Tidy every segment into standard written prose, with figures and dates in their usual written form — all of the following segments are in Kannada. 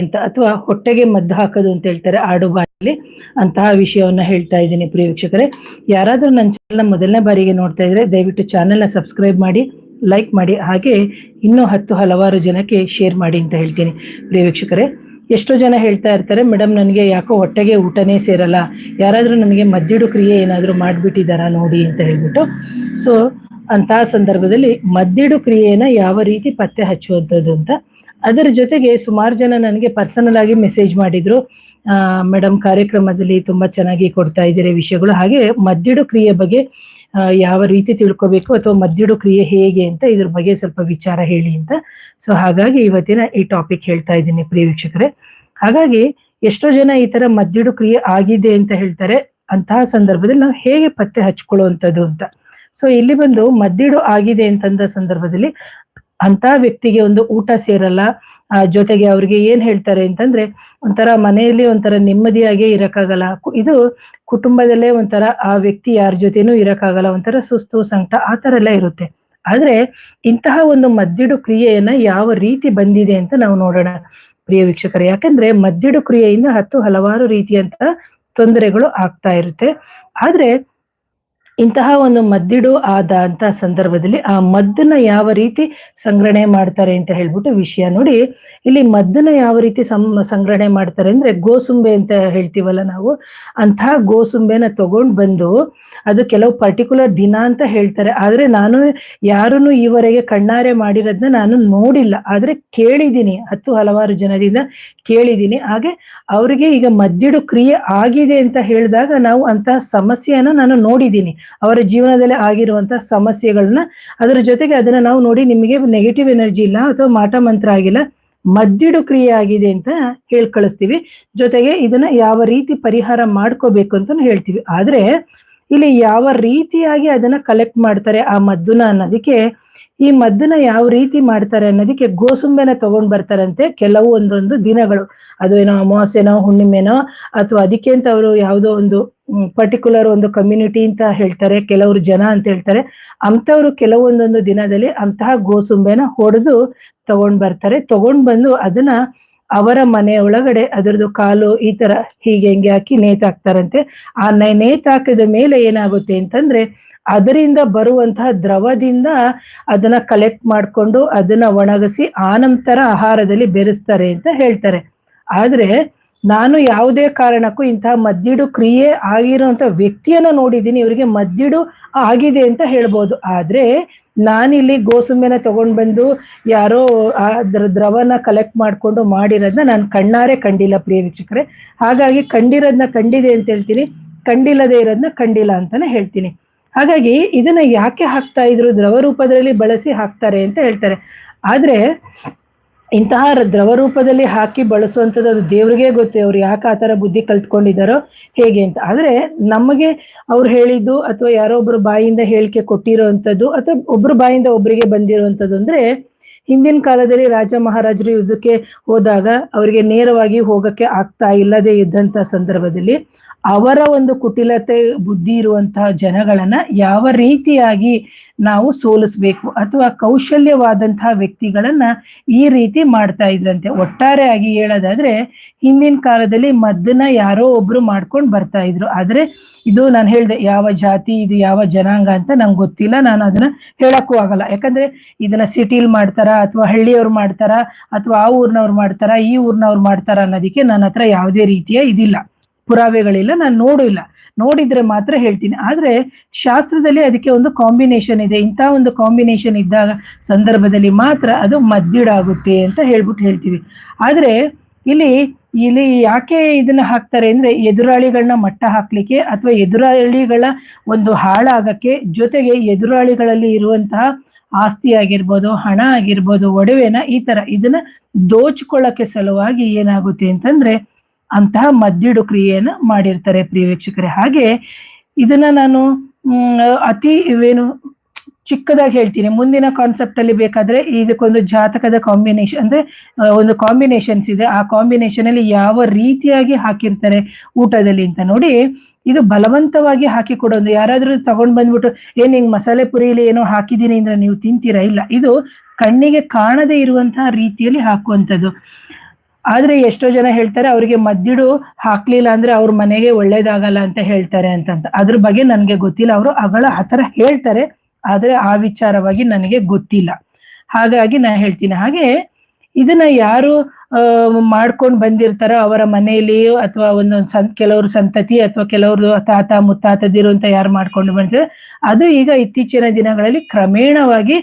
ಅಂತ ಅಥವಾ ಹೊಟ್ಟೆಗೆ ಮದ್ದು ಹಾಕೋದು ಅಂತ ಹೇಳ್ತಾರೆ ಆಡುಭಾಷೆಯಲ್ಲಿ. ಅಂತಹ ವಿಷಯವನ್ನ ಹೇಳ್ತಾ ಇದ್ದೀನಿ ಪ್ರಿಯ ವೀಕ್ಷಕರೇ. ಯಾರಾದ್ರೂ ನನ್ನ ಚಾನೆಲ್ನ ಮೊದಲನೇ ಬಾರಿಗೆ ನೋಡ್ತಾ ಇದ್ರೆ ದಯವಿಟ್ಟು ಚಾನೆಲ್ನ ಸಬ್ಸ್ಕ್ರೈಬ್ ಮಾಡಿ, ಲೈಕ್ ಮಾಡಿ, ಹಾಗೆ ಇನ್ನೂ ಹಲವಾರು ಜನಕ್ಕೆ ಶೇರ್ ಮಾಡಿ ಅಂತ ಹೇಳ್ತೀನಿ ಪ್ರಿಯ ವೀಕ್ಷಕರೇ. ಎಷ್ಟೋ ಜನ ಹೇಳ್ತಾ ಇರ್ತಾರೆ, ಮೇಡಮ್ ನನಗೆ ಯಾಕೋ ಹೊಟ್ಟೆಗೆ ಊಟನೇ ಸೇರಲ್ಲ, ಯಾರಾದ್ರೂ ನನಗೆ ಮದ್ದಿಡು ಕ್ರಿಯೆ ಏನಾದ್ರೂ ಮಾಡ್ಬಿಟ್ಟಿದಾರ ನೋಡಿ ಅಂತ ಹೇಳ್ಬಿಟ್ಟು. ಸೊ ಅಂತಹ ಸಂದರ್ಭದಲ್ಲಿ ಮದ್ದಿಡು ಕ್ರಿಯೆನ ಯಾವ ರೀತಿ ಪತ್ತೆ ಹಚ್ಚುವಂಥದ್ದು ಅಂತ, ಅದರ ಜೊತೆಗೆ ಸುಮಾರು ಜನ ನನಗೆ ಪರ್ಸನಲ್ ಆಗಿ ಮೆಸೇಜ್ ಮಾಡಿದ್ರು, ಮೇಡಮ್ ಕಾರ್ಯಕ್ರಮದಲ್ಲಿ ತುಂಬಾ ಚೆನ್ನಾಗಿ ಕೊಡ್ತಾ ಇದ್ದೀರಿ ವಿಷಯಗಳು, ಹಾಗೆ ಮದ್ದಿಡು ಕ್ರಿಯೆ ಬಗ್ಗೆ ಯಾವ ರೀತಿ ತಿಳ್ಕೊಬೇಕು ಅಥವಾ ಮದ್ದಿಡು ಕ್ರಿಯೆ ಹೇಗೆ ಅಂತ ಇದ್ರ ಬಗ್ಗೆ ಸ್ವಲ್ಪ ವಿಚಾರ ಹೇಳಿ ಅಂತ. ಸೊ ಹಾಗಾಗಿ ಇವತ್ತಿನ ಈ ಟಾಪಿಕ್ ಹೇಳ್ತಾ ಇದ್ದೀನಿ ಪ್ರಿಯ ವೀಕ್ಷಕರೇ. ಹಾಗಾಗಿ ಎಷ್ಟೋ ಜನ ಈ ತರ ಮದ್ದಿಡು ಕ್ರಿಯೆ ಆಗಿದೆ ಅಂತ ಹೇಳ್ತಾರೆ, ಅಂತಹ ಸಂದರ್ಭದಲ್ಲಿ ನಾವು ಹೇಗೆ ಪತ್ತೆ ಹಚ್ಕೊಳ್ಳುವಂಥದ್ದು ಅಂತ. ಸೊ ಇಲ್ಲಿ ಬಂದು ಮದ್ದಿಡು ಆಗಿದೆ ಅಂತಂದ ಸಂದರ್ಭದಲ್ಲಿ ಅಂತ ವ್ಯಕ್ತಿಗೆ ಒಂದು ಊಟ ಸೇರಲ್ಲ, ಜೊತೆಗೆ ಅವ್ರಿಗೆ ಏನ್ ಹೇಳ್ತಾರೆ ಅಂತಂದ್ರೆ ಒಂಥರ ಮನೆಯಲ್ಲಿ ಒಂಥರ ನೆಮ್ಮದಿಯಾಗೆ ಇರಕ್ಕಾಗಲ್ಲ, ಇದು ಕುಟುಂಬದಲ್ಲೇ ಒಂಥರ ಆ ವ್ಯಕ್ತಿ ಯಾರ ಜೊತೆನೂ ಇರಕ್ಕಾಗಲ್ಲ, ಒಂಥರ ಸುಸ್ತು ಸಂಕಟ ಆ ತರ ಎಲ್ಲ ಇರುತ್ತೆ. ಆದ್ರೆ ಇಂತಹ ಒಂದು ಮದ್ದಿಡು ಕ್ರಿಯೆಯನ್ನ ಯಾವ ರೀತಿ ಬಂದಿದೆ ಅಂತ ನಾವು ನೋಡೋಣ ಪ್ರಿಯ ವೀಕ್ಷಕರೇ. ಯಾಕಂದ್ರೆ ಮದ್ದಿಡು ಕ್ರಿಯೆಯಿಂದ ಹಲವಾರು ರೀತಿಯಂತ ತೊಂದರೆಗಳು ಆಗ್ತಾ ಇರುತ್ತೆ. ಆದ್ರೆ ಇಂತಹ ಒಂದು ಮದ್ದಿಡು ಆದ ಅಂತ ಸಂದರ್ಭದಲ್ಲಿ ಆ ಮದ್ದನ್ನ ಯಾವ ರೀತಿ ಸಂಗ್ರಹಣೆ ಮಾಡ್ತಾರೆ ಅಂತ ಹೇಳ್ಬಿಟ್ಟು ವಿಷಯ ನೋಡಿ. ಇಲ್ಲಿ ಮದ್ದನ್ನ ಯಾವ ರೀತಿ ಸಂಗ್ರಹಣೆ ಮಾಡ್ತಾರೆ ಅಂದ್ರೆ ಗೋಸುಂಬೆ ಅಂತ ಹೇಳ್ತೀವಲ್ಲ ನಾವು, ಅಂತಹ ಗೋಸುಂಬೆನ ತಗೊಂಡ್ ಬಂದು ಅದು ಕೆಲವು ಪರ್ಟಿಕ್ಯುಲರ್ ದಿನ ಅಂತ ಹೇಳ್ತಾರೆ. ಆದ್ರೆ ನಾನು ಯಾರನ್ನು ಈವರೆಗೆ ಕಣ್ಣಾರೆ ಮಾಡಿರೋದನ್ನ ನಾನು ನೋಡಿಲ್ಲ, ಆದ್ರೆ ಕೇಳಿದ್ದೀನಿ, ಹಲವಾರು ಜನದಿಂದ ಕೇಳಿದ್ದೀನಿ. ಹಾಗೆ ಅವರಿಗೆ ಈಗ ಮದ್ದಿಡು ಕ್ರಿಯೆ ಆಗಿದೆ ಅಂತ ಹೇಳಿದಾಗ ನಾವು ಅಂತಹ ಸಮಸ್ಯೆಯನ್ನ ನಾನು ನೋಡಿದ್ದೀನಿ, ಅವರ ಜೀವನದಲ್ಲಿ ಆಗಿರುವಂತಹ ಸಮಸ್ಯೆಗಳನ್ನ. ಅದರ ಜೊತೆಗೆ ಅದನ್ನ ನಾವು ನೋಡಿ ನಿಮಗೆ ನೆಗೆಟಿವ್ ಎನರ್ಜಿ ಇಲ್ಲ ಅಥವಾ ಮಾಟ ಮಂತ್ರ ಆಗಿಲ್ಲ, ಮದ್ದಿಡು ಕ್ರಿಯೆ ಆಗಿದೆ ಅಂತ ಕಳಿಸ್ತೀವಿ. ಜೊತೆಗೆ ಇದನ್ನ ಯಾವ ರೀತಿ ಪರಿಹಾರ ಮಾಡ್ಕೋಬೇಕು ಅಂತ ಹೇಳ್ತೀವಿ. ಆದ್ರೆ ಇಲ್ಲಿ ಯಾವ ರೀತಿಯಾಗಿ ಅದನ್ನ ಕಲೆಕ್ಟ್ ಮಾಡ್ತಾರೆ ಆ ಮದ್ದನ್ನ ಅನ್ನೋದಕ್ಕೆ, ಈ ಮದ್ದನ್ನ ಯಾವ ರೀತಿ ಮಾಡ್ತಾರೆ ಅನ್ನೋದಕ್ಕೆ ಗೋಸುಂಬೆನ ತಗೊಂಡ್ ಬರ್ತಾರಂತೆ ಕೆಲವು ಒಂದೊಂದು ದಿನಗಳು, ಅದು ಏನೋ ಅಮಾವಾಸ್ಯೆನೋ ಹುಣ್ಣಿಮೆನೋ ಅಥವಾ ಅದಕ್ಕೆ ಅಂತ ಅವರು ಯಾವುದೋ ಒಂದು ಪರ್ಟಿಕ್ಯುಲರ್ ಒಂದು ಕಮ್ಯುನಿಟಿ ಅಂತ ಹೇಳ್ತಾರೆ, ಕೆಲವರು ಜನ ಅಂತ ಹೇಳ್ತಾರೆ, ಅಂತವ್ರು ಕೆಲವೊಂದೊಂದು ದಿನದಲ್ಲಿ ಅಂತಹ ಗೋಸುಂಬೆನ ಹೊಡೆದು ತಗೊಂಡ್ ಬರ್ತಾರೆ. ತಗೊಂಡ್ ಬಂದು ಅದನ್ನ ಅವರ ಮನೆ ಒಳಗಡೆ ಅದರದ್ದು ಕಾಲು ಈ ತರ ಹೀಗೆ ಹಿಂಗೆ ಹಾಕಿ ನೇತಾಕ್ತಾರಂತೆ. ಆ ನೇತಾಕಿದ ಮೇಲೆ ಏನಾಗುತ್ತೆ ಅಂತಂದ್ರೆ ಅದರಿಂದ ಬರುವಂತಹ ದ್ರವದಿಂದ ಅದನ್ನ ಕಲೆಕ್ಟ್ ಮಾಡ್ಕೊಂಡು ಅದನ್ನ ಒಣಗಿಸಿ ಆನಂತರ ಆಹಾರದಲ್ಲಿ ಬೆರೆಸ್ತಾರೆ ಅಂತ ಹೇಳ್ತಾರೆ. ಆದ್ರೆ ನಾನು ಯಾವುದೇ ಕಾರಣಕ್ಕೂ ಇಂತಹ ಮದ್ದಿಡು ಕ್ರಿಯೆ ಆಗಿರುವಂತ ವ್ಯಕ್ತಿಯನ್ನ ನೋಡಿದ್ದೀನಿ, ಇವರಿಗೆ ಮದ್ದಿಡು ಆಗಿದೆ ಅಂತ ಹೇಳ್ಬೋದು. ಆದ್ರೆ ನಾನಿಲ್ಲಿ ಗೋಸುಂಬೆನ ತಗೊಂಡ್ ಬಂದು ಯಾರೋ ಅದ್ರ ದ್ರವನ ಕಲೆಕ್ಟ್ ಮಾಡ್ಕೊಂಡು ಮಾಡಿರೋದನ್ನ ನಾನು ಕಣ್ಣಾರೆ ಕಂಡಿಲ್ಲ ಪ್ರಿಯ ವೀಕ್ಷಕರೇ. ಹಾಗಾಗಿ ಕಂಡಿರೋದನ್ನ ಕಂಡಿದೆ ಅಂತ ಹೇಳ್ತೀನಿ, ಕಂಡಿಲ್ಲದೆ ಇರೋದನ್ನ ಕಂಡಿಲ್ಲ ಅಂತಾನೆ ಹೇಳ್ತೀನಿ. ಹಾಗಾಗಿ ಇದನ್ನ ಯಾಕೆ ಹಾಕ್ತಾ ಇದ್ರು, ದ್ರವ ರೂಪದಲ್ಲಿ ಬಳಸಿ ಹಾಕ್ತಾರೆ ಅಂತ ಹೇಳ್ತಾರೆ. ಆದ್ರೆ ಇಂತಹ ದ್ರವ ರೂಪದಲ್ಲಿ ಹಾಕಿ ಬಳಸುವಂಥದ್ದು ಅದು ದೇವ್ರಿಗೆ ಗೊತ್ತು, ಅವ್ರು ಯಾಕೆ ಆ ತರ ಬುದ್ಧಿ ಕಲ್ತ್ಕೊಂಡಿದಾರೋ ಹೇಗೆ ಅಂತ. ಆದ್ರೆ ನಮಗೆ ಅವ್ರು ಹೇಳಿದ್ದು ಅಥವಾ ಯಾರೋ ಒಬ್ರು ಬಾಯಿಂದ ಹೇಳಿಕೆ ಕೊಟ್ಟಿರೋವಂಥದ್ದು ಅಥವಾ ಒಬ್ರು ಬಾಯಿಂದ ಒಬ್ರಿಗೆ ಬಂದಿರುವಂಥದ್ದು ಅಂದ್ರೆ, ಹಿಂದಿನ ಕಾಲದಲ್ಲಿ ರಾಜ ಮಹಾರಾಜರು ಯುದ್ಧಕ್ಕೆ ಹೋದಾಗ ಅವರಿಗೆ ನೇರವಾಗಿ ಹೋಗಕ್ಕೆ ಆಗ್ತಾ ಇಲ್ಲದೆ ಇದ್ದಂತ ಸಂದರ್ಭದಲ್ಲಿ ಅವರ ಒಂದು ಕುಟಿಲತೆ ಬುದ್ಧಿ ಇರುವಂತಹ ಜನಗಳನ್ನ ಯಾವ ರೀತಿಯಾಗಿ ನಾವು ಸೋಲಿಸ್ಬೇಕು ಅಥವಾ ಕೌಶಲ್ಯವಾದಂತಹ ವ್ಯಕ್ತಿಗಳನ್ನ ಈ ರೀತಿ ಮಾಡ್ತಾ ಇದ್ರಂತೆ. ಒಟ್ಟಾರೆಯಾಗಿ ಹೇಳೋದಾದ್ರೆ ಹಿಂದಿನ ಕಾಲದಲ್ಲಿ ಮದ್ದನ್ನ ಯಾರೋ ಒಬ್ರು ಮಾಡ್ಕೊಂಡು ಬರ್ತಾ ಇದ್ರು. ಆದ್ರೆ ಇದು ನಾನು ಹೇಳ್ದೆ ಯಾವ ಜಾತಿ ಇದು ಯಾವ ಜನಾಂಗ ಅಂತ ನಂಗೆ ಗೊತ್ತಿಲ್ಲ, ನಾನು ಅದನ್ನ ಹೇಳಕ್ಕೂ ಆಗಲ್ಲ. ಯಾಕಂದ್ರೆ ಇದನ್ನ ಸಿಟಿಲ್ ಮಾಡ್ತಾರ ಅಥವಾ ಹಳ್ಳಿಯವ್ರು ಮಾಡ್ತಾರ ಅಥವಾ ಆ ಊರ್ನವ್ರು ಮಾಡ್ತಾರ ಈ ಊರ್ನವ್ರು ಮಾಡ್ತಾರ ಅನ್ನೋದಕ್ಕೆ ನನ್ನ ಹತ್ರ ಯಾವುದೇ ರೀತಿಯ ಇದಿಲ್ಲ, ಪುರಾವೆಗಳಿಲ್ಲ, ನಾನು ನೋಡಿಲ್ಲ, ನೋಡಿದ್ರೆ ಮಾತ್ರ ಹೇಳ್ತೀನಿ. ಆದ್ರೆ ಶಾಸ್ತ್ರದಲ್ಲಿ ಅದಕ್ಕೆ ಒಂದು ಕಾಂಬಿನೇಷನ್ ಇದೆ, ಇಂಥ ಒಂದು ಕಾಂಬಿನೇಷನ್ ಇದ್ದಾಗ ಸಂದರ್ಭದಲ್ಲಿ ಮಾತ್ರ ಅದು ಮದ್ದಿಡಾಗುತ್ತೆ ಅಂತ ಹೇಳ್ತೀವಿ. ಆದ್ರೆ ಇಲ್ಲಿ ಯಾಕೆ ಇದನ್ನ ಹಾಕ್ತಾರೆ ಅಂದ್ರೆ ಎದುರಾಳಿಗಳನ್ನ ಮಟ್ಟ ಹಾಕ್ಲಿಕ್ಕೆ ಅಥವಾ ಎದುರಾಳಿಗಳ ಒಂದು ಹಾಳಾಗಕ್ಕೆ, ಜೊತೆಗೆ ಎದುರಾಳಿಗಳಲ್ಲಿ ಇರುವಂತಹ ಆಸ್ತಿ ಆಗಿರ್ಬೋದು, ಹಣ ಆಗಿರ್ಬೋದು, ಒಡವೆನ ಈ ತರ ಇದನ್ನ ದೋಚ್ಕೊಳ್ಳಕ್ಕೆ ಸಲುವಾಗಿ ಏನಾಗುತ್ತೆ ಅಂತಂದ್ರೆ ಅಂತಹ ಮದ್ದಿಡು ಕ್ರಿಯೆಯನ್ನ ಮಾಡಿರ್ತಾರೆ ಪ್ರಿಯ ವೀಕ್ಷಕರೇ. ಹಾಗೆ ಇದನ್ನ ನಾನು ಅತಿ ಚಿಕ್ಕದಾಗಿ ಹೇಳ್ತೀನಿ, ಮುಂದಿನ ಕಾನ್ಸೆಪ್ಟ್ ಅಲ್ಲಿ ಬೇಕಾದ್ರೆ ಇದಕ್ಕೊಂದು ಜಾತಕದ ಕಾಂಬಿನೇಷನ್ ಅಂದ್ರೆ ಒಂದು ಕಾಂಬಿನೇಷನ್ಸ್ ಇದೆ, ಆ ಕಾಂಬಿನೇಷನ್ ಅಲ್ಲಿ ಯಾವ ರೀತಿಯಾಗಿ ಹಾಕಿರ್ತಾರೆ ಊಟದಲ್ಲಿ ಅಂತ ನೋಡಿ. ಇದು ಬಲವಂತವಾಗಿ ಹಾಕಿ ಕೊಡೋದು, ಯಾರಾದ್ರೂ ತಗೊಂಡ್ ಬಂದ್ಬಿಟ್ಟು ಹಿಂಗ್ ಮಸಾಲೆ ಪುರಿಲಿ ಏನೋ ಹಾಕಿದೀನಿ ಅಂದ್ರೆ ನೀವು ತಿಂತೀರಾ? ಇಲ್ಲ, ಇದು ಕಣ್ಣಿಗೆ ಕಾಣದೇ ಇರುವಂತಹ ರೀತಿಯಲ್ಲಿ ಹಾಕುವಂಥದ್ದು. ಆದ್ರೆ ಎಷ್ಟೋ ಜನ ಹೇಳ್ತಾರೆ ಅವ್ರಿಗೆ ಮದ್ದಿಡು ಹಾಕ್ಲಿಲ್ಲ ಅಂದ್ರೆ ಅವ್ರ ಮನೆಗೆ ಒಳ್ಳೇದಾಗಲ್ಲ ಅಂತ ಹೇಳ್ತಾರೆ ಅಂತ. ಅದ್ರ ಬಗ್ಗೆ ನನ್ಗೆ ಗೊತ್ತಿಲ್ಲ. ಅವರು ಆತರ ಹೇಳ್ತಾರೆ, ಆದ್ರೆ ಆ ವಿಚಾರವಾಗಿ ನನಗೆ ಗೊತ್ತಿಲ್ಲ. ಹಾಗಾಗಿ ನಾ ಹೇಳ್ತೀನಿ. ಹಾಗೆ ಇದನ್ನ ಯಾರು ಮಾಡ್ಕೊಂಡು ಬಂದಿರ್ತಾರೋ ಅವರ ಮನೆಯಲ್ಲಿ, ಅಥವಾ ಒಂದೊಂದು ಕೆಲವರು ಸಂತತಿ ಅಥವಾ ಕೆಲವರು ತಾತ ಮುತ್ತಾತದಿರು ಅಂತ ಯಾರು ಮಾಡ್ಕೊಂಡು ಬಂದ್ರೆ ಅದು ಈಗ ಇತ್ತೀಚಿನ ದಿನಗಳಲ್ಲಿ ಕ್ರಮೇಣವಾಗಿ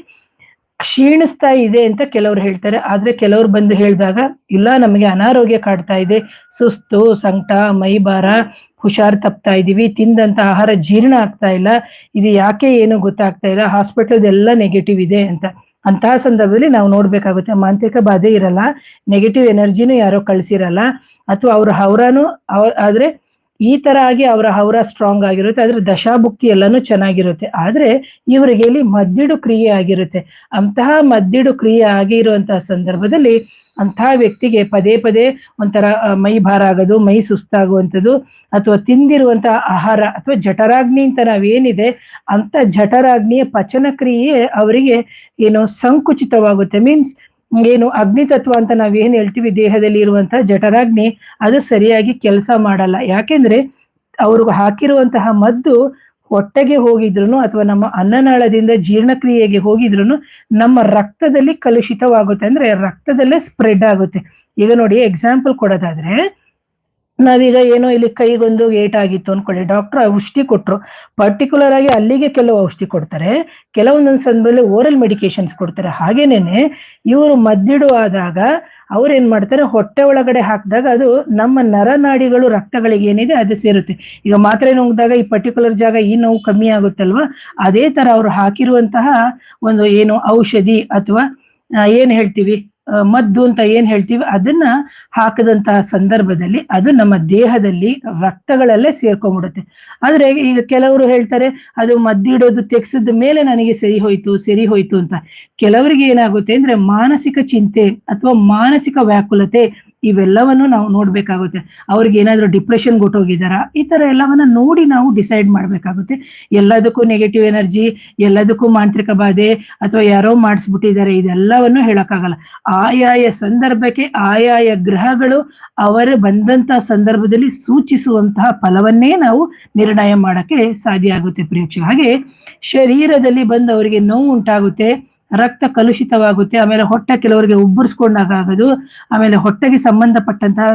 ಕ್ಷೀಣಿಸ್ತಾ ಇದೆ ಅಂತ ಕೆಲವ್ರು ಹೇಳ್ತಾರೆ. ಆದ್ರೆ ಕೆಲವ್ರು ಬಂದು ಹೇಳಿದಾಗ ಇಲ್ಲ, ನಮಗೆ ಅನಾರೋಗ್ಯ ಕಾಡ್ತಾ ಇದೆ, ಸುಸ್ತು, ಸಂಕಟ, ಮೈಭಾರ, ಹುಷಾರ್ ತಪ್ತಾ ಇದೀವಿ, ತಿಂದಂತ ಆಹಾರ ಜೀರ್ಣ ಆಗ್ತಾ ಇಲ್ಲ, ಇದು ಯಾಕೆ ಏನು ಗೊತ್ತಾಗ್ತಾ ಇಲ್ಲ, ಹಾಸ್ಪಿಟಲ್ ಎಲ್ಲ ನೆಗೆಟಿವ್ ಇದೆ ಅಂತ. ಅಂತಹ ಸಂದರ್ಭದಲ್ಲಿ ನಾವು ನೋಡ್ಬೇಕಾಗುತ್ತೆ, ಮಾಂತ್ರಿಕ ಬಾಧೆ ಇರಲ್ಲ, ನೆಗೆಟಿವ್ ಎನರ್ಜಿನೂ ಯಾರೋ ಕಳ್ಸಿರಲ್ಲ, ಅಥವಾ ಅವ್ರ ಹೌರಾನು ಆದ್ರೆ ಈ ತರ ಆಗಿ ಅವರ ಹೌರ ಸ್ಟ್ರಾಂಗ್ ಆಗಿರುತ್ತೆ, ಆದ್ರೆ ದಶಾಭುಕ್ತಿ ಎಲ್ಲಾನು ಚೆನ್ನಾಗಿರುತ್ತೆ. ಆದ್ರೆ ಇವರಿಗೆ ಇಲ್ಲಿ ಮದ್ದಿಡು ಕ್ರಿಯೆ ಆಗಿರುತ್ತೆ. ಅಂತಹ ಮದ್ದಿಡು ಕ್ರಿಯೆ ಆಗಿರುವಂತಹ ಸಂದರ್ಭದಲ್ಲಿ ಅಂತಹ ವ್ಯಕ್ತಿಗೆ ಪದೇ ಪದೇ ಒಂಥರ ಮೈ ಭಾರ ಆಗೋದು, ಮೈ ಸುಸ್ತಾಗುವಂಥದ್ದು, ಅಥವಾ ತಿಂದಿರುವಂತಹ ಆಹಾರ ಅಥವಾ ಜಠರಾಗ್ನಿ ಅಂತ ನಾವೇನಿದೆ ಅಂತ ಜಠರಾಗ್ನಿಯ ಪಚನ ಕ್ರಿಯೆ ಅವರಿಗೆ ಏನು ಸಂಕುಚಿತವಾಗುತ್ತೆ. ಮೀನ್ಸ್ ಏನು ಅಗ್ನಿತತ್ವ ಅಂತ ನಾವೇನ್ ಹೇಳ್ತೀವಿ, ದೇಹದಲ್ಲಿ ಇರುವಂತಹ ಜಠರಾಗ್ನಿ ಅದು ಸರಿಯಾಗಿ ಕೆಲಸ ಮಾಡಲ್ಲ. ಯಾಕೆಂದ್ರೆ ಅವ್ರಿಗೆ ಹಾಕಿರುವಂತಹ ಮದ್ದು ಹೊಟ್ಟೆಗೆ ಹೋಗಿದ್ರು ಅಥವಾ ನಮ್ಮ ಅನ್ನನಾಳದಿಂದ ಜೀರ್ಣಕ್ರಿಯೆಗೆ ಹೋಗಿದ್ರು ನಮ್ಮ ರಕ್ತದಲ್ಲಿ ಕಲುಷಿತವಾಗುತ್ತೆ, ಅಂದ್ರೆ ರಕ್ತದಲ್ಲೇ ಸ್ಪ್ರೆಡ್ ಆಗುತ್ತೆ. ಈಗ ನೋಡಿ, ಎಕ್ಸಾಂಪಲ್ ಕೊಡೋದಾದ್ರೆ, ನಾವೀಗ ಏನೋ ಇಲ್ಲಿ ಕೈಗೊಂದು ಏಟಾಗಿತ್ತು ಅನ್ಕೊಳ್ಳಿ, ಡಾಕ್ಟರ್ ಔಷಧಿ ಕೊಟ್ರು, ಪರ್ಟಿಕ್ಯುಲರ್ ಆಗಿ ಅಲ್ಲಿಗೆ ಕೆಲವು ಔಷಧಿ ಕೊಡ್ತಾರೆ, ಕೆಲವೊಂದೊಂದು ಸಂದರ್ಭದಲ್ಲಿ ಓರಲ್ ಮೆಡಿಕೇಶನ್ಸ್ ಕೊಡ್ತಾರೆ. ಹಾಗೇನೇನೆ ಇವರು ಮದ್ದಿಡು ಆದಾಗ ಅವ್ರೇನ್ ಮಾಡ್ತಾರೆ, ಹೊಟ್ಟೆ ಒಳಗಡೆ ಹಾಕಿದಾಗ ಅದು ನಮ್ಮ ನರನಾಡಿಗಳು ರಕ್ತಗಳಿಗೆ ಏನಿದೆ ಅದು ಸೇರುತ್ತೆ. ಈಗ ಮಾತ್ರೆ ನುಂಗಿದಾಗ ಈ ಪರ್ಟಿಕ್ಯುಲರ್ ಜಾಗ ಈ ನೋವು ಕಮ್ಮಿ ಆಗುತ್ತಲ್ವಾ, ಅದೇ ತರ ಅವ್ರು ಹಾಕಿರುವಂತಹ ಒಂದು ಏನು ಔಷಧಿ ಅಥವಾ ಏನ್ ಹೇಳ್ತೀವಿ ಮದ್ದು ಅಂತ ಏನ್ ಹೇಳ್ತೀವಿ, ಅದನ್ನ ಹಾಕದಂತಹ ಸಂದರ್ಭದಲ್ಲಿ ಅದು ನಮ್ಮ ದೇಹದಲ್ಲಿ ರಕ್ತಗಳಲ್ಲೇ ಸೇರ್ಕೊಂಡ್ಬಿಡುತ್ತೆ. ಆದ್ರೆ ಈಗ ಕೆಲವರು ಹೇಳ್ತಾರೆ ಅದು ಮದ್ದಿಡೋದು ತೆಗ್ಸಿದ ಮೇಲೆ ನನಗೆ ಸರಿ ಹೋಯ್ತು ಅಂತ. ಕೆಲವರಿಗೆ ಏನಾಗುತ್ತೆ ಅಂದ್ರೆ ಮಾನಸಿಕ ಚಿಂತೆ ಅಥವಾ ಮಾನಸಿಕ ವ್ಯಾಕುಲತೆ ಇವೆಲ್ಲವನ್ನು ನಾವು ನೋಡ್ಬೇಕಾಗುತ್ತೆ. ಅವ್ರಿಗೆ ಏನಾದ್ರು ಡಿಪ್ರೆಷನ್ ಗೊಟ್ಟೋಗಿದಾರ, ಈ ತರ ಎಲ್ಲವನ್ನ ನೋಡಿ ನಾವು ಡಿಸೈಡ್ ಮಾಡ್ಬೇಕಾಗುತ್ತೆ. ಎಲ್ಲದಕ್ಕೂ ನೆಗೆಟಿವ್ ಎನರ್ಜಿ, ಎಲ್ಲದಕ್ಕೂ ಮಾಂತ್ರಿಕ ಬಾಧೆ ಅಥವಾ ಯಾರೋ ಮಾಡಿಸ್ಬಿಟ್ಟಿದ್ದಾರೆ ಇದೆಲ್ಲವನ್ನು ಹೇಳಕ್ಕಾಗಲ್ಲ. ಆಯಾಯ ಸಂದರ್ಭಕ್ಕೆ ಆಯಾಯ ಗ್ರಹಗಳು ಅವರ ಬಂದಂತ ಸಂದರ್ಭದಲ್ಲಿ ಸೂಚಿಸುವಂತಹ ಫಲವನ್ನೇ ನಾವು ನಿರ್ಣಯ ಮಾಡಕ್ಕೆ ಸಾಧ್ಯ ಆಗುತ್ತೆ ಪ್ರೇಕ್ಷಕ. ಹಾಗೆ ಶರೀರದಲ್ಲಿ ಬಂದು ಅವರಿಗೆ ನೋವು ಉಂಟಾಗುತ್ತೆ, ರಕ್ತ ಕಲುಷಿತವಾಗುತ್ತೆ, ಆಮೇಲೆ ಹೊಟ್ಟೆ ಕೆಲವರಿಗೆ ಉಬ್ಬರಿಸ್ಕೊಂಡಾಗ ಆಗೋದು, ಆಮೇಲೆ ಹೊಟ್ಟೆಗೆ ಸಂಬಂಧಪಟ್ಟಂತಹ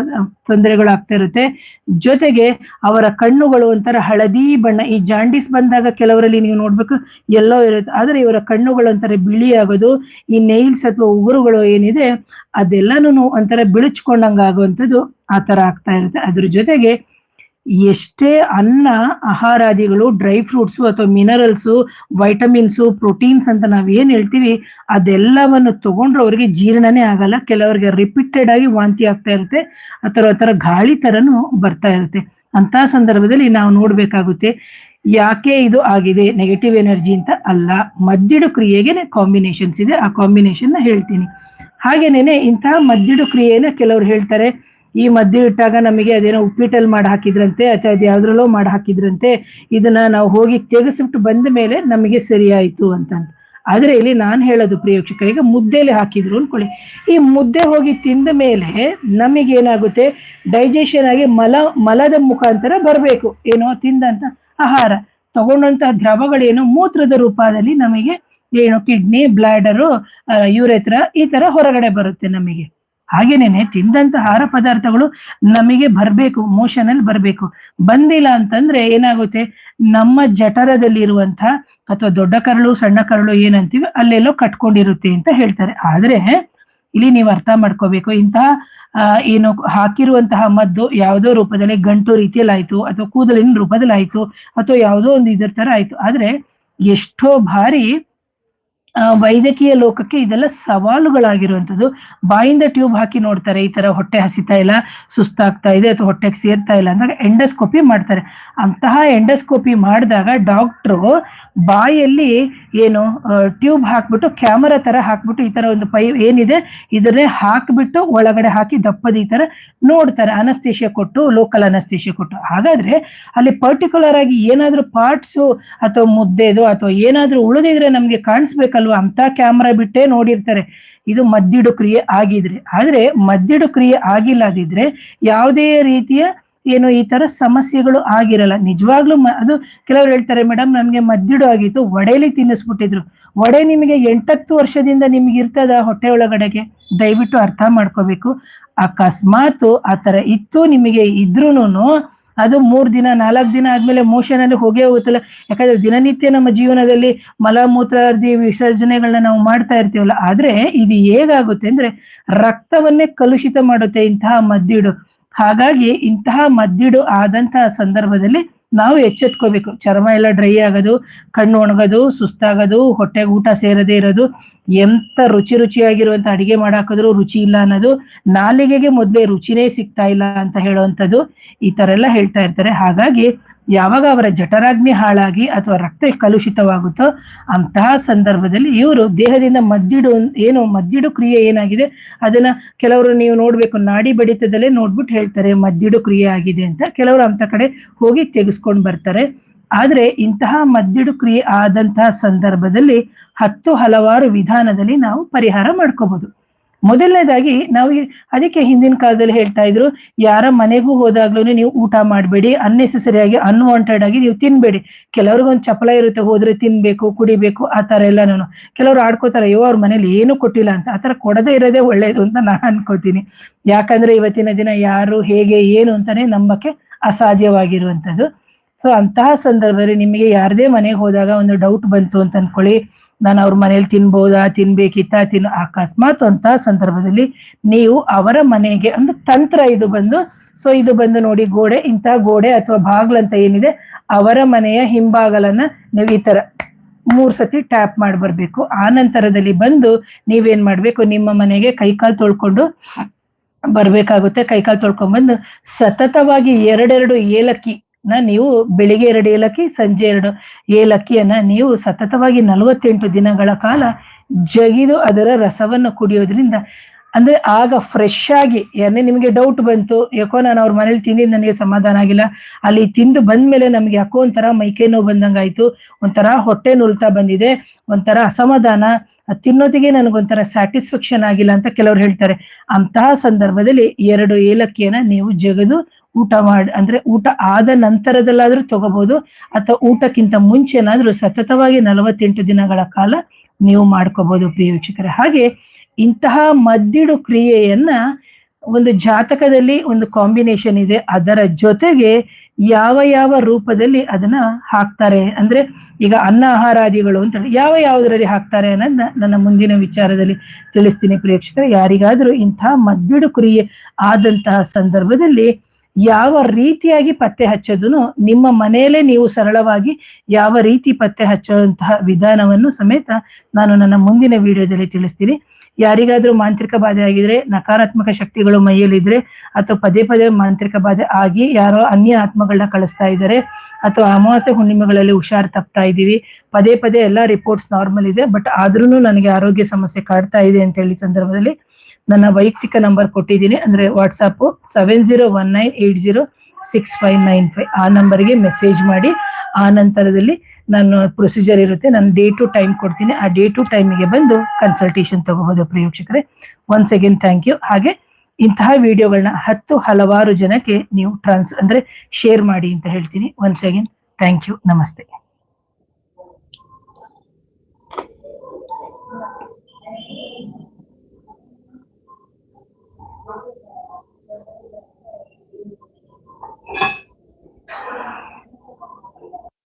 ತೊಂದರೆಗಳು ಆಗ್ತಾ ಇರುತ್ತೆ. ಜೊತೆಗೆ ಅವರ ಕಣ್ಣುಗಳು ಒಂಥರ ಹಳದಿ ಬಣ್ಣ, ಈ ಜಾಂಡೀಸ್ ಬಂದಾಗ ಕೆಲವರಲ್ಲಿ ನೀವು ನೋಡ್ಬೇಕು ಎಲ್ಲೋ ಇರುತ್ತೆ, ಆದ್ರೆ ಇವರ ಕಣ್ಣುಗಳು ಒಂಥರ ಬಿಳಿ ಆಗೋದು, ಈ ನೈಲ್ಸ್ ಅಥವಾ ಉಗುರುಗಳು ಏನಿದೆ ಅದೆಲ್ಲಾನು ಒಂಥರ ಬಿಳುಚ್ಕೊಂಡಂಗ ಆಗುವಂಥದ್ದು ಆ ತರ ಆಗ್ತಾ ಇರುತ್ತೆ. ಅದ್ರ ಜೊತೆಗೆ ಎಷ್ಟೇ ಅನ್ನ ಆಹಾರಾದಿಗಳು, ಡ್ರೈ ಫ್ರೂಟ್ಸು ಅಥವಾ ಮಿನರಲ್ಸು, ವೈಟಮಿನ್ಸು, ಪ್ರೋಟೀನ್ಸ್ ಅಂತ ನಾವ್ ಏನ್ ಹೇಳ್ತೀವಿ ಅದೆಲ್ಲವನ್ನು ತಗೊಂಡ್ರೆ ಅವ್ರಿಗೆ ಜೀರ್ಣನೇ ಆಗಲ್ಲ. ಕೆಲವರಿಗೆ ರಿಪೀಟೆಡ್ ಆಗಿ ವಾಂತಿ ಆಗ್ತಾ ಇರುತ್ತೆ, ಅಥವಾ ಗಾಳಿ ತರನು ಬರ್ತಾ ಇರುತ್ತೆ. ಅಂತ ಸಂದರ್ಭದಲ್ಲಿ ನಾವು ನೋಡ್ಬೇಕಾಗುತ್ತೆ ಯಾಕೆ ಇದು ಆಗಿದೆ, ನೆಗೆಟಿವ್ ಎನರ್ಜಿ ಅಂತ ಅಲ್ಲ, ಮದ್ದಿಡು ಕ್ರಿಯೆಗೆ ಕಾಂಬಿನೇಷನ್ಸ್ ಇದೆ, ಆ ಕಾಂಬಿನೇಷನ್ ನ ಹೇಳ್ತೀನಿ. ಹಾಗೇನೇನೆ ಇಂತಹ ಮದ್ದಿಡು ಕ್ರಿಯೆನ ಕೆಲವ್ರು ಹೇಳ್ತಾರೆ, ಈ ಮದ್ದು ಇಟ್ಟಾಗ ನಮಗೆ ಅದೇನೋ ಉಪ್ಪಿಟ್ಟಲ್ಲಿ ಮಾಡಿ ಹಾಕಿದ್ರಂತೆ ಅಥವಾ ಅದು ಯಾವ್ದ್ರಲ್ಲೋ ಮಾಡಿ ಹಾಕಿದ್ರಂತೆ, ಇದನ್ನ ನಾವು ಹೋಗಿ ತೆಗೆಸ್ಬಿಟ್ಟು ಬಂದ ಮೇಲೆ ನಮಗೆ ಸರಿ ಆಯ್ತು ಅಂತ. ಆದ್ರೆ ಇಲ್ಲಿ ನಾನ್ ಹೇಳೋದು ಪ್ರೇಕ್ಷಕರಿಗೆ, ಮುದ್ದೆಲಿ ಹಾಕಿದ್ರು ಅನ್ಕೊಳ್ಳಿ, ಈ ಮುದ್ದೆ ಹೋಗಿ ತಿಂದ ಮೇಲೆ ನಮಗೇನಾಗುತ್ತೆ, ಡೈಜೆಷನ್ ಆಗಿ ಮಲದ ಮುಖಾಂತರ ಬರ್ಬೇಕು, ಏನೋ ತಿಂದಂತ ಆಹಾರ ತಗೊಂಡಂತಹ ದ್ರವಗಳೇನು ಮೂತ್ರದ ರೂಪದಲ್ಲಿ ನಮಗೆ ಏನು ಕಿಡ್ನಿ, ಬ್ಲಾಡರು, ಯೂರೆತ್ರ ಈ ತರ ಹೊರಗಡೆ ಬರುತ್ತೆ ನಮಗೆ. ಹಾಗೇನೇನೆ ತಿಂದಂತ ಆಹಾರ ಪದಾರ್ಥಗಳು ನಮಗೆ ಬರ್ಬೇಕು, ಮೋಷನ್ ಅಲ್ಲಿ ಬರ್ಬೇಕು. ಬಂದಿಲ್ಲ ಅಂತಂದ್ರೆ ಏನಾಗುತ್ತೆ, ನಮ್ಮ ಜಠರದಲ್ಲಿ ಇರುವಂತ ಅಥವಾ ದೊಡ್ಡ ಕರಳು ಸಣ್ಣ ಕರಳು ಏನಂತೀವಿ ಅಲ್ಲೆಲ್ಲೋ ಕಟ್ಕೊಂಡಿರುತ್ತೆ ಅಂತ ಹೇಳ್ತಾರೆ. ಆದ್ರೆ ಇಲ್ಲಿ ನೀವು ಅರ್ಥ ಮಾಡ್ಕೋಬೇಕು, ಇಂತಹ ಏನು ಹಾಕಿರುವಂತಹ ಮದ್ದು ಯಾವುದೋ ರೂಪದಲ್ಲಿ ಗಂಟು ರೀತಿಯಲ್ಲಿ ಆಯ್ತು, ಅಥವಾ ಕೂದಲಿನ ರೂಪದಲ್ಲಿ ಆಯ್ತು, ಅಥವಾ ಯಾವುದೋ ಒಂದು ಇದರ ತರ ಆಯ್ತು. ಆದ್ರೆ ಎಷ್ಟೋ ಬಾರಿ ವೈದ್ಯಕೀಯ ಲೋಕಕ್ಕೆ ಇದೆಲ್ಲ ಸವಾಲುಗಳಾಗಿರುವಂಥದ್ದು. ಬಾಯಿಂದ ಟ್ಯೂಬ್ ಹಾಕಿ ನೋಡ್ತಾರೆ, ಈ ತರ ಹೊಟ್ಟೆ ಹಸಿತಾ ಇಲ್ಲ, ಸುಸ್ತಾಗ್ತಾ ಇದೆ ಅಥವಾ ಹೊಟ್ಟೆಗೆ ಸೇರ್ತಾ ಇಲ್ಲ ಅಂದಾಗ ಎಂಡೋಸ್ಕೋಪಿ ಮಾಡ್ತಾರೆ. ಅಂತಹ ಎಂಡೋಸ್ಕೋಪಿ ಮಾಡಿದಾಗ ಡಾಕ್ಟ್ರು ಬಾಯಲ್ಲಿ ಏನು ಟ್ಯೂಬ್ ಹಾಕ್ಬಿಟ್ಟು ಕ್ಯಾಮರಾ ತರ ಹಾಕ್ಬಿಟ್ಟು ಈ ತರ ಒಂದು ಪೈಪ್ ಏನಿದೆ ಇದನ್ನೇ ಹಾಕ್ಬಿಟ್ಟು ಒಳಗಡೆ ಹಾಕಿ ದಪ್ಪದ ಈ ತರ ನೋಡ್ತಾರೆ, ಅನಸ್ತೇಶಿಯಾ ಕೊಟ್ಟು, ಲೋಕಲ್ ಅನಸ್ತೇಶಿಯಾ ಕೊಟ್ಟು. ಹಾಗಾದ್ರೆ ಅಲ್ಲಿ ಪರ್ಟಿಕ್ಯುಲರ್ ಆಗಿ ಏನಾದ್ರೂ ಪಾರ್ಟ್ಸು ಅಥವಾ ಮುದ್ದೆದು ಅಥವಾ ಏನಾದ್ರೂ ಉಳಿದಿದ್ರೆ ನಮ್ಗೆ ಕಾಣಿಸ್ಬೇಕಲ್ಲ ಇರ್ಬೇಕಲ್ವಾ, ಅಂತ ಕ್ಯಾಮ್ರಾ ಬಿಟ್ಟೇ ನೋಡಿರ್ತಾರೆ ಇದು ಮದ್ದಿಡು ಕ್ರಿಯೆ ಆಗಿದ್ರೆ. ಆದ್ರೆ ಮದ್ದಿಡು ಕ್ರಿಯೆ ಆಗಿಲ್ಲದಿದ್ರೆ ಯಾವುದೇ ರೀತಿಯ ಏನು ಈ ತರ ಸಮಸ್ಯೆಗಳು ಆಗಿರಲ್ಲ. ನಿಜವಾಗ್ಲೂ ಅದು ಕೆಲವ್ರು ಹೇಳ್ತಾರೆ, ಮೇಡಮ್ ನಮ್ಗೆ ಮದ್ದಿಡು ಆಗಿತ್ತು, ಒಡೆಲಿ ತಿನ್ನಿಸ್ಬಿಟ್ಟಿದ್ರು. ಒಡೆ ನಿಮಗೆ 8-10 ವರ್ಷದಿಂದ ನಿಮ್ಗೆ ಇರ್ತದ ಹೊಟ್ಟೆ ಒಳಗಡೆಗೆ? ದಯವಿಟ್ಟು ಅರ್ಥ ಮಾಡ್ಕೋಬೇಕು. ಅಕಸ್ಮಾತ್ ಆ ತರ ಇತ್ತು ನಿಮಗೆ ಇದ್ರೂನು ಅದು 3 ದಿನ 4 ದಿನ ಆದ್ಮೇಲೆ ಮೋಷನ್ ಅಲ್ಲಿ ಹೋಗೇ ಹೋಗುತ್ತಲ್ಲ. ಯಾಕಂದ್ರೆ ದಿನನಿತ್ಯ ನಮ್ಮ ಜೀವನದಲ್ಲಿ ಮಲಮೂತ್ರಾದಿ ವಿಸರ್ಜನೆಗಳನ್ನ ನಾವು ಮಾಡ್ತಾ ಇರ್ತೀವಲ್ಲ. ಆದ್ರೆ ಇದು ಹೇಗಾಗುತ್ತೆ ಅಂದ್ರೆ ರಕ್ತವನ್ನೇ ಕಲುಷಿತ ಮಾಡುತ್ತೆ ಇಂತಹ ಮದ್ದಿಡು. ಹಾಗಾಗಿ ಇಂತಹ ಮದ್ದಿಡು ಆದಂತಹ ಸಂದರ್ಭದಲ್ಲಿ ನಾವು ಎಚ್ಚೆತ್ಕೋಬೇಕು. ಚರ್ಮ ಎಲ್ಲ ಡ್ರೈ ಆಗೋದು, ಕಣ್ಣು ಒಣಗೋದು, ಸುಸ್ತಾಗೋದು, ಹೊಟ್ಟೆಗೆ ಊಟ ಸೇರದೇ ಇರೋದು, ಎಂತ ರುಚಿಯಾಗಿರುವಂತ ಅಡಿಗೆ ಮಾಡಾಕಿದ್ರು ರುಚಿ ಇಲ್ಲ ಅನ್ನೋದು, ನಾಲಿಗೆಗೆ ಮೊದ್ಲೇ ರುಚಿನೇ ಸಿಗ್ತಾ ಇಲ್ಲ ಅಂತ ಹೇಳುವಂಥದ್ದು, ಈ ತರ ಎಲ್ಲ ಹೇಳ್ತಾ ಇರ್ತಾರೆ. ಹಾಗಾಗಿ ಯಾವಾಗ ಅವರ ಜಠರಾಗ್ನಿ ಹಾಳಾಗಿ ಅಥವಾ ರಕ್ತ ಕಲುಷಿತವಾಗುತ್ತೋ ಅಂತಹ ಸಂದರ್ಭದಲ್ಲಿ ಇವರು ದೇಹದಿಂದ ಮದ್ದಿಡು ಕ್ರಿಯೆ ಏನಾಗಿದೆ ಅದನ್ನ ಕೆಲವರು ನೀವು ನೋಡ್ಬೇಕು, ನಾಡಿ ಬಡಿತದಲ್ಲೇ ನೋಡ್ಬಿಟ್ಟು ಹೇಳ್ತಾರೆ ಮದ್ದಿಡು ಕ್ರಿಯೆ ಆಗಿದೆ ಅಂತ. ಕೆಲವರು ಅಂತ ಕಡೆ ಹೋಗಿ ತೆಗೆಸ್ಕೊಂಡು ಬರ್ತಾರೆ. ಆದ್ರೆ ಇಂತಹ ಮದ್ದಿಡು ಕ್ರಿಯೆ ಆದಂತಹ ಸಂದರ್ಭದಲ್ಲಿ ಹಲವಾರು ವಿಧಾನದಲ್ಲಿ ನಾವು ಪರಿಹಾರ ಮಾಡ್ಕೋಬಹುದು. ಮೊದಲನೇದಾಗಿ ನಾವು ಅದಕ್ಕೆ ಹಿಂದಿನ ಕಾಲದಲ್ಲಿ ಹೇಳ್ತಾ ಇದ್ರು, ಯಾರ ಮನೆಗೂ ಹೋದಾಗ್ಲೂ ನೀವು ಊಟ ಮಾಡಬೇಡಿ, ಅನ್ನೆಸೆಸರಿ ಆಗಿ ಅನ್ವಾಂಟೆಡ್ ಆಗಿ ನೀವು ತಿನ್ಬೇಡಿ. ಕೆಲವ್ರಿಗೊಂದು ಚಪಲ ಇರುತ್ತೆ, ಹೋದ್ರೆ ತಿನ್ಬೇಕು ಕುಡಿಬೇಕು ಆ ತರ ಎಲ್ಲಾನು. ಕೆಲವ್ರು ಆಡ್ಕೋತಾರೆ, ಅಯ್ಯೋ ಅವ್ರ ಮನೇಲಿ ಏನು ಕೊಟ್ಟಿಲ್ಲ ಅಂತ. ಆತರ ಕೊಡದೇ ಇರೋದೇ ಒಳ್ಳೇದು ಅಂತ ನಾನು ಅನ್ಕೋತೀನಿ. ಯಾಕಂದ್ರೆ ಇವತ್ತಿನ ದಿನ ಯಾರು ಹೇಗೆ ಏನು ಅಂತಾನೆ ನಂಬಕ್ಕೆ ಅಸಾಧ್ಯವಾಗಿರುವಂತದ್ದು. ಸೊ ಅಂತಹ ಸಂದರ್ಭದಲ್ಲಿ ನಿಮಗೆ ಯಾರದೇ ಮನೆಗೆ ಹೋದಾಗ ಒಂದು ಡೌಟ್ ಬಂತು ಅಂತ ಅನ್ಕೊಳ್ಳಿ, ನಾನು ಅವ್ರ ಮನೇಲಿ ತಿನ್ಬೇಕಿತ್ತ ಅಕಸ್ಮಾತ್ ಅಂತಹ ಸಂದರ್ಭದಲ್ಲಿ ನೀವು ಅವರ ಮನೆಗೆ ಒಂದು ತಂತ್ರ ಇದು ಬಂದು ನೋಡಿ, ಇಂತಹ ಗೋಡೆ ಅಥವಾ ಬಾಗ್ಲಂತ ಏನಿದೆ ಅವರ ಮನೆಯ ಹಿಂಬಾಗಲನ್ನ ನೀವು ಈ ತರ 3 ಸತಿ ಟ್ಯಾಪ್ ಮಾಡಿ ಬರ್ಬೇಕು. ಆ ನಂತರದಲ್ಲಿ ಬಂದು ನೀವೇನ್ ಮಾಡ್ಬೇಕು, ನಿಮ್ಮ ಮನೆಗೆ ಕೈಕಾಲು ತೊಳ್ಕೊಂಡು ಬರ್ಬೇಕಾಗುತ್ತೆ. ಕೈಕಾಲು ತೊಳ್ಕೊಂಡ್ ಬಂದು ಸತತವಾಗಿ 2 ಏಲಕ್ಕಿ ನೀವು ಬೆಳಿಗ್ಗೆ 2 ಏಲಕ್ಕಿ, ಸಂಜೆ 2 ಏಲಕ್ಕಿಯನ್ನ ನೀವು ಸತತವಾಗಿ 48 ದಿನಗಳ ಕಾಲ ಜಗಿದು ಅದರ ರಸವನ್ನು ಕುಡಿಯೋದ್ರಿಂದ, ಅಂದ್ರೆ ಆಗ ಫ್ರೆಶ್ ಆಗಿ ನಿಮಗೆ ಡೌಟ್ ಬಂತು, ಯಾಕೋ ನಾನು ಅವ್ರ ಮನೇಲಿ ತಿಂದಿದ್ದು ನನಗೆ ಸಮಾಧಾನ ಆಗಿಲ್ಲ, ಅಲ್ಲಿ ತಿಂದು ಬಂದ್ಮೇಲೆ ನಮ್ಗೆ ಯಾಕೋ ಒಂಥರ ಮೈಕೈ ನೋವು ಬಂದಂಗಾಯ್ತು, ಒಂಥರ ಹೊಟ್ಟೆ ನುಲ್ತಾ ಬಂದಿದೆ, ಒಂಥರ ಅಸಮಾಧಾನ, ತಿನ್ನೋದಿಗೆ ನನಗೊಂಥರ ಸ್ಯಾಟಿಸ್ಫ್ಯಾಕ್ಷನ್ ಆಗಿಲ್ಲ ಅಂತ ಕೆಲವ್ರು ಹೇಳ್ತಾರೆ. ಅಂತಹ ಸಂದರ್ಭದಲ್ಲಿ 2 ಏಲಕ್ಕಿಯನ್ನ ನೀವು ಜಗದು ಊಟ ಅಂದ್ರೆ ಊಟ ಆದ ನಂತರದಲ್ಲಾದ್ರೂ ತಗೋಬಹುದು, ಅಥವಾ ಊಟಕ್ಕಿಂತ ಮುಂಚೆನಾದ್ರೂ ಸತತವಾಗಿ 48 ದಿನಗಳ ಕಾಲ ನೀವು ಮಾಡ್ಕೋಬಹುದು ಪ್ರಿಯ ವೀಕ್ಷಕರೇ. ಹಾಗೆ ಇಂತಹ ಮದ್ದಿಡು ಕ್ರಿಯೆಯನ್ನ ಒಂದು ಜಾತಕದಲ್ಲಿ ಒಂದು ಕಾಂಬಿನೇಷನ್ ಇದೆ, ಅದರ ಜೊತೆಗೆ ಯಾವ ರೂಪದಲ್ಲಿ ಅದನ್ನ ಹಾಕ್ತಾರೆ ಅಂದ್ರೆ, ಈಗ ಅನ್ನ ಆಹಾರಾದಿಗಳು ಅಂತ ಯಾವುದರಲ್ಲಿ ಹಾಕ್ತಾರೆ ಅನ್ನೋದನ್ನ ನನ್ನ ಮುಂದಿನ ವಿಚಾರದಲ್ಲಿ ತಿಳಿಸ್ತೀನಿ ಪ್ರೇಕ್ಷಕರೇ. ಯಾರಿಗಾದ್ರೂ ಇಂತಹ ಮದ್ದಿಡು ಕ್ರಿಯೆ ಆದಂತಹ ಸಂದರ್ಭದಲ್ಲಿ ಯಾವ ರೀತಿಯಾಗಿ ಪತ್ತೆ ಹಚ್ಚೋದನ್ನು ನಿಮ್ಮ ಮನೆಯಲ್ಲೇ ನೀವು ಸರಳವಾಗಿ ಯಾವ ರೀತಿ ಪತ್ತೆ ಹಚ್ಚುವಂತಹ ವಿಧಾನವನ್ನು ಸಮೇತ ನಾನು ನನ್ನ ಮುಂದಿನ ವಿಡಿಯೋದಲ್ಲಿ ತಿಳಿಸ್ತೀನಿ. ಯಾರಿಗಾದ್ರೂ ಮಾಂತ್ರಿಕ ಬಾಧೆ ಆಗಿದ್ರೆ, ನಕಾರಾತ್ಮಕ ಶಕ್ತಿಗಳು ಮೈಯಲ್ಲಿದ್ರೆ, ಅಥವಾ ಪದೇ ಮಾಂತ್ರಿಕ ಬಾಧೆ ಆಗಿ ಯಾರೋ ಅನ್ಯ ಆತ್ಮಗಳನ್ನ ಕಳಿಸ್ತಾ ಇದ್ದಾರೆ, ಅಥವಾ ಅಮಾವಾಸ್ಯೆ ಹುಣ್ಣಿಮೆಗಳಲ್ಲಿ ಹುಷಾರ್ ತಪ್ತಾ ಇದೀವಿ, ಪದೇ ಎಲ್ಲಾ ರಿಪೋರ್ಟ್ಸ್ ನಾರ್ಮಲ್ ಇದೆ, ಬಟ್ ಆದ್ರೂ ನನಗೆ ಆರೋಗ್ಯ ಸಮಸ್ಯೆ ಕಾಡ್ತಾ ಇದೆ ಅಂತ ಹೇಳಿ ಸಂದರ್ಭದಲ್ಲಿ ನನ್ನ ವೈಯಕ್ತಿಕ ನಂಬರ್ ಕೊಟ್ಟಿದ್ದೀನಿ, ಅಂದ್ರೆ ವಾಟ್ಸಾಪ್ 7019806595 ಆ ನಂಬರ್ಗೆ ಮೆಸೇಜ್ ಮಾಡಿ. ಆ ನಂತರದಲ್ಲಿ ನಾನು ಪ್ರೊಸೀಜರ್ ಇರುತ್ತೆ, ನಾನು ಡೇ ಟು ಟೈಮ್ ಕೊಡ್ತೀನಿ, ಆ ಡೇ ಟು ಟೈಮಿಗೆ ಬಂದು ಕನ್ಸಲ್ಟೇಷನ್ ತಗೋಬಹುದು ಪ್ರೇಕ್ಷಕರೇ. Once again thank you. ಹಾಗೆ ಇಂತಹ ವಿಡಿಯೋಗಳನ್ನ ಹಲವಾರು ಜನಕ್ಕೆ ನೀವು ಅಂದ್ರೆ ಶೇರ್ ಮಾಡಿ ಅಂತ ಹೇಳ್ತೀನಿ. Once again thank you. ನಮಸ್ತೆ.